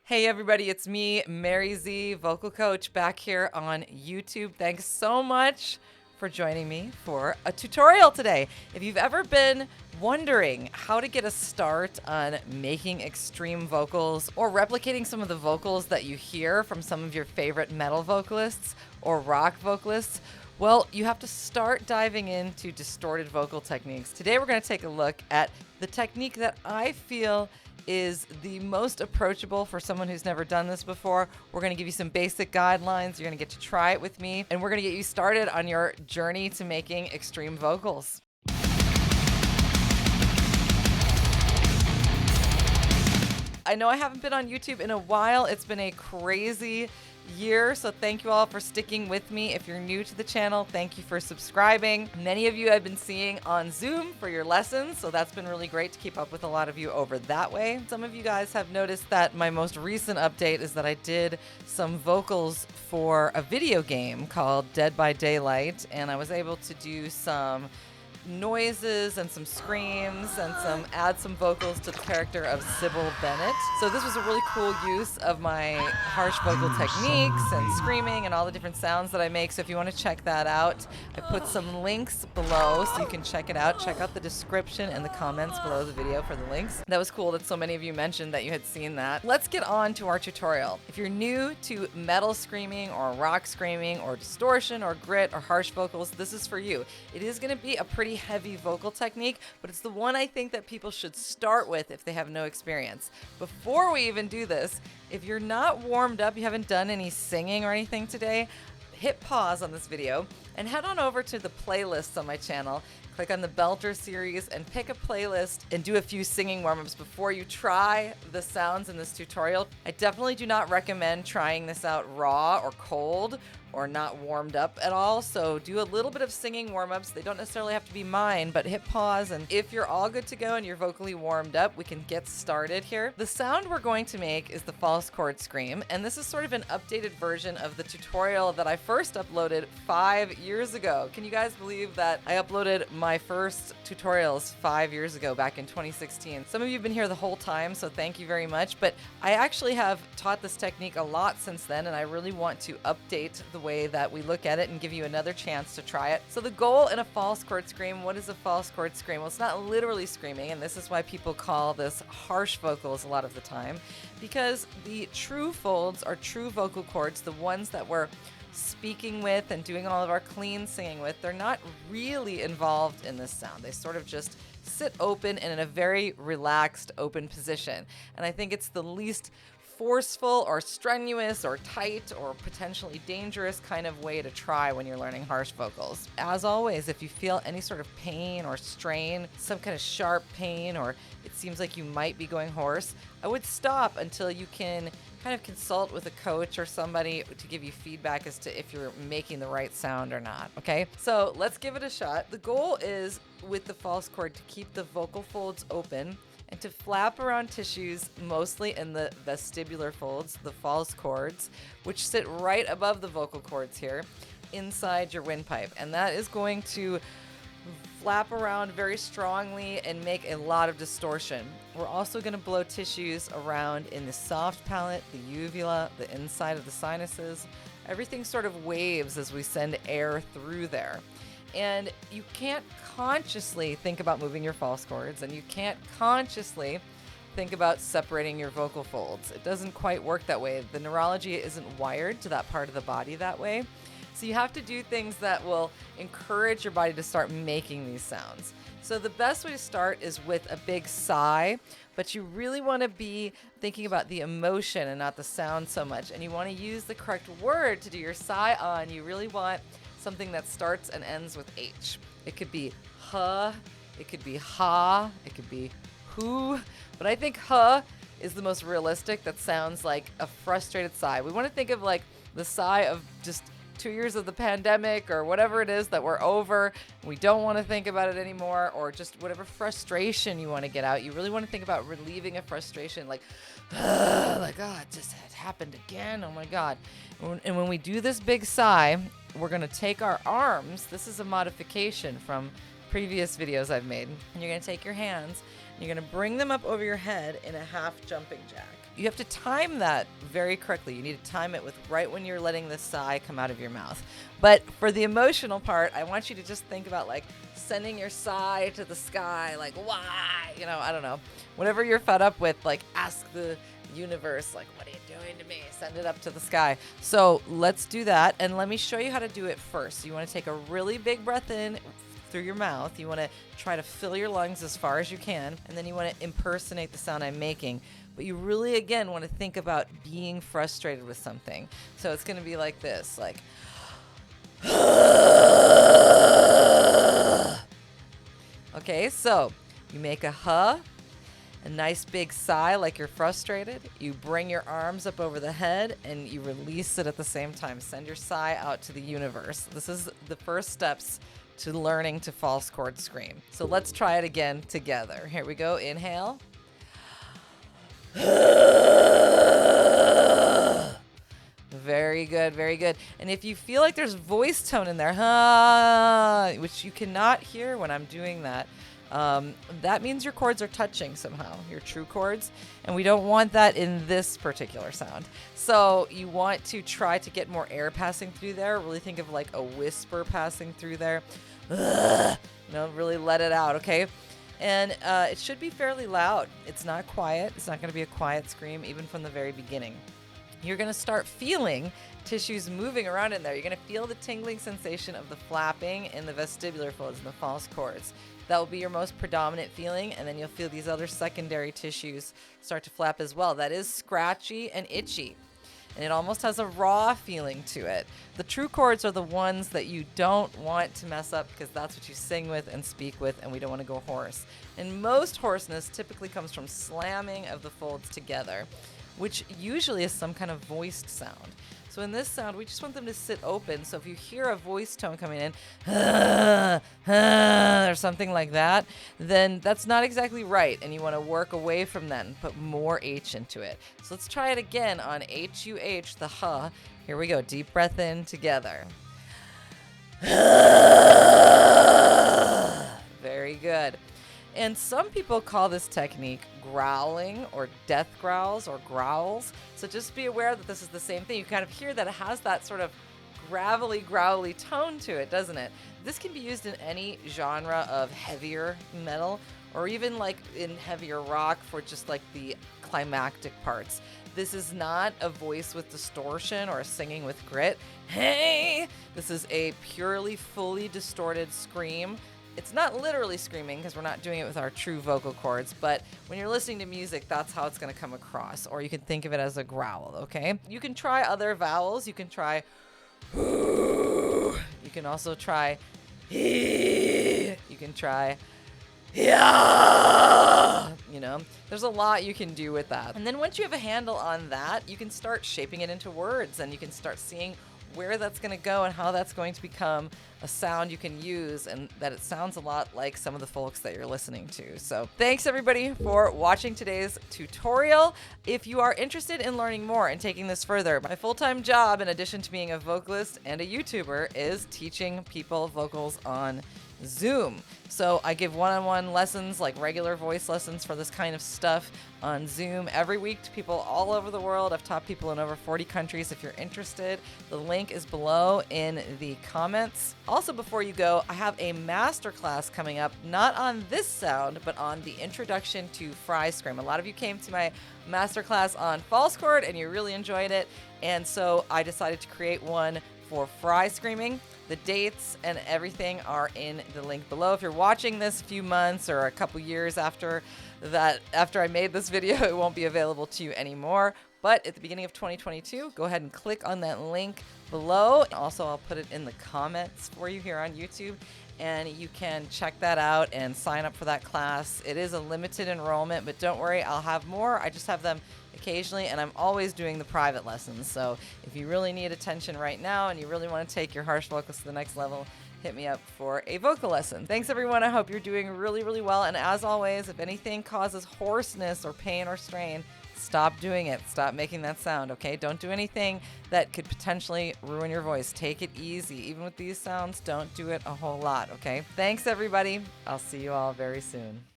Hey everybody, it's me, Mary Z, vocal coach, back here on YouTube. Thanks so much for joining me for a tutorial today. If you've ever been wondering how to get a start on making extreme vocals or replicating some of the vocals that you hear from some of your favorite metal vocalists or rock vocalists, well, you have to start diving into distorted vocal techniques. Today we're going to take a look at the technique that I feel is the most approachable for someone who's never done this before. We're going to give you some basic guidelines. You're going to get to try it with me, and we're going to get you started on your journey to making extreme vocals. I know I haven't been on YouTube in a while. It's been a crazy year, so thank you all for sticking with me. If you're new to the channel, thank you for subscribing. Many of you I've been seeing on Zoom for your lessons, so that's been really great to keep up with a lot of you over that way. Some of you guys have noticed that my most recent update is that I did some vocals for a video game called Dead by Daylight, and I was able to do some noises and some screams and add some vocals to the character of Sybil Bennett. So this was a really cool use of my harsh vocal techniques and screaming and all the different sounds that I make. So if you want to check that out, I put some links below so you can check it out. Check out the description and the comments below the video for the links. That was cool that so many of you mentioned that you had seen that. Let's get on to our tutorial. If you're new to metal screaming or rock screaming or distortion or grit or harsh vocals, this is for you. It is going to be a pretty heavy vocal technique, but it's the one I think that people should start with if they have no experience. Before we even do this, if you're not warmed up, you haven't done any singing or anything today, hit pause on this video and head on over to the playlists on my channel. Click on the Belter series and pick a playlist and do a few singing warm-ups before you try the sounds in this tutorial. I definitely do not recommend trying this out raw or cold or not warmed up at all. So do a little bit of singing warm-ups. They don't necessarily have to be mine, but hit pause, and if you're all good to go and you're vocally warmed up, we can get started here. The sound we're going to make is the false chord scream, and this is sort of an updated version of the tutorial that I first uploaded 5 years ago. Can you guys believe that I uploaded my first tutorials 5 years ago, back in 2016? Some of you have been here the whole time, so thank you very much, but I actually have taught this technique a lot since then, and I really want to update the way that we look at it and give you another chance to try it. So the goal in a false chord scream, what is a false chord scream? Well, it's not literally screaming, and this is why people call this harsh vocals a lot of the time, because the true folds are true vocal cords, the ones that we're speaking with and doing all of our clean singing with. They're not really involved in this sound. They sort of just sit open and in a very relaxed, open position. And I think it's the least forceful or strenuous or tight or potentially dangerous kind of way to try when you're learning harsh vocals. As always, if you feel any sort of pain or strain, some kind of sharp pain, or it seems like you might be going hoarse, I would stop until you can kind of consult with a coach or somebody to give you feedback as to if you're making the right sound or not. Okay, so let's give it a shot. The goal is, with the false chord, to keep the vocal folds open and to flap around tissues, mostly in the vestibular folds, the false chords, which sit right above the vocal cords here, inside your windpipe. And that is going to flap around very strongly and make a lot of distortion. We're also going to blow tissues around in the soft palate, the uvula, the inside of the sinuses. Everything sort of waves as we send air through there. And you can't consciously think about moving your false chords, and you can't consciously think about separating your vocal folds. It doesn't quite work that way. The neurology isn't wired to that part of the body that way. So you have to do things that will encourage your body to start making these sounds. So the best way to start is with a big sigh, but you really want to be thinking about the emotion and not the sound so much. And you want to use the correct word to do your sigh on. You really want something that starts and ends with H. It could be huh, it could be ha, it could be who, but I think huh is the most realistic. That sounds like a frustrated sigh. We want to think of like the sigh of just 2 years of the pandemic or whatever it is that we're over. We don't want to think about it anymore, or just whatever frustration you want to get out. You really want to think about relieving a frustration, like, it just happened again. Oh my God. And when we do this big sigh, we're going to take our arms. This is a modification from previous videos I've made. And you're going to take your hands and you're going to bring them up over your head in a half jumping jack. you have to time that very correctly. You need to time it with right when you're letting the sigh come out of your mouth. But for the emotional part, I want you to just think about like sending your sigh to the sky, like, why? You know, I don't know. Whatever you're fed up with, like, ask the universe, like, what are you doing to me? Send it up to the sky. So let's do that. And let me show you how to do it first. You want to take a really big breath in through your mouth. You want to try to fill your lungs as far as you can. And then you want to impersonate the sound I'm making. But you really, again, want to think about being frustrated with something. So it's going to be like this, like, okay, so you make a huh, a nice big sigh like you're frustrated. You bring your arms up over the head and you release it at the same time. Send your sigh out to the universe. This is the first steps to learning to false chord scream. So let's try it again together. Here we go. Inhale. Very good, very good. And if you feel like there's voice tone in there, which you cannot hear when I'm doing that, that means your chords are touching somehow, your true chords, and we don't want that in this particular sound. So you want to try to get more air passing through there. Really think of like a whisper passing through there. Really let it out, okay? And it should be fairly loud. It's not quiet. It's not going to be a quiet scream, even from the very beginning. You're going to start feeling tissues moving around in there. You're going to feel the tingling sensation of the flapping in the vestibular folds and the false chords. That will be your most predominant feeling, and then you'll feel these other secondary tissues start to flap as well. That is scratchy and itchy, and it almost has a raw feeling to it. The true chords are the ones that you don't want to mess up because that's what you sing with and speak with, and we don't want to go hoarse. And most hoarseness typically comes from slamming of the folds together, which usually is some kind of voiced sound. So in this sound, we just want them to sit open. So if you hear a voice tone coming in, or something like that, then that's not exactly right. And you want to work away from that and put more H into it. So let's try it again on H-U-H, the huh. Here we go. Deep breath in together. Very good. And some people call this technique growling or death growls or growls. So just be aware that this is the same thing. You kind of hear that it has that sort of gravelly, growly tone to it, doesn't it? This can be used in any genre of heavier metal or even like in heavier rock for just like the climactic parts. This is not a voice with distortion or a singing with grit. Hey! This is a purely, fully distorted scream. It's not literally screaming because we're not doing it with our true vocal cords, but when you're listening to music, that's how it's going to come across, or you can think of it as a growl, okay? You can try other vowels. You can try you can also try you can try there's a lot you can do with that. And then once you have a handle on that, you can start shaping it into words, and you can start seeing where that's going to go and how that's going to become a sound you can use, and that it sounds a lot like some of the folks that you're listening to. So thanks everybody for watching today's tutorial. If you are interested in learning more and taking this further, my full-time job, in addition to being a vocalist and a YouTuber, is teaching people vocals on Zoom. So I give one-on-one lessons, like regular voice lessons for this kind of stuff on Zoom every week to people all over the world. I've taught people in over 40 countries. If you're interested, the link is below in the comments. Also, before you go, I have a masterclass coming up, not on this sound, but on the introduction to fry scream. A lot of you came to my masterclass on false chord and you really enjoyed it. And so I decided to create one for fry screaming. The dates and everything are in the link below. If you're watching this a few months or a couple years after I made this video, it won't be available to you anymore. But at the beginning of 2022, go ahead and click on that link below. Also, I'll put it in the comments for you here on YouTube, and you can check that out and sign up for that class. It is a limited enrollment, but don't worry, I'll have more. I just have them occasionally, and I'm always doing the private lessons. So if you really need attention right now and you really want to take your harsh vocals to the next level, hit me up for a vocal lesson. Thanks everyone. I hope you're doing really, really well. And as always, if anything causes hoarseness or pain or strain, stop doing it. Stop making that sound, okay? Don't do anything that could potentially ruin your voice. Take it easy. Even with these sounds, don't do it a whole lot, okay? Thanks everybody. I'll see you all very soon.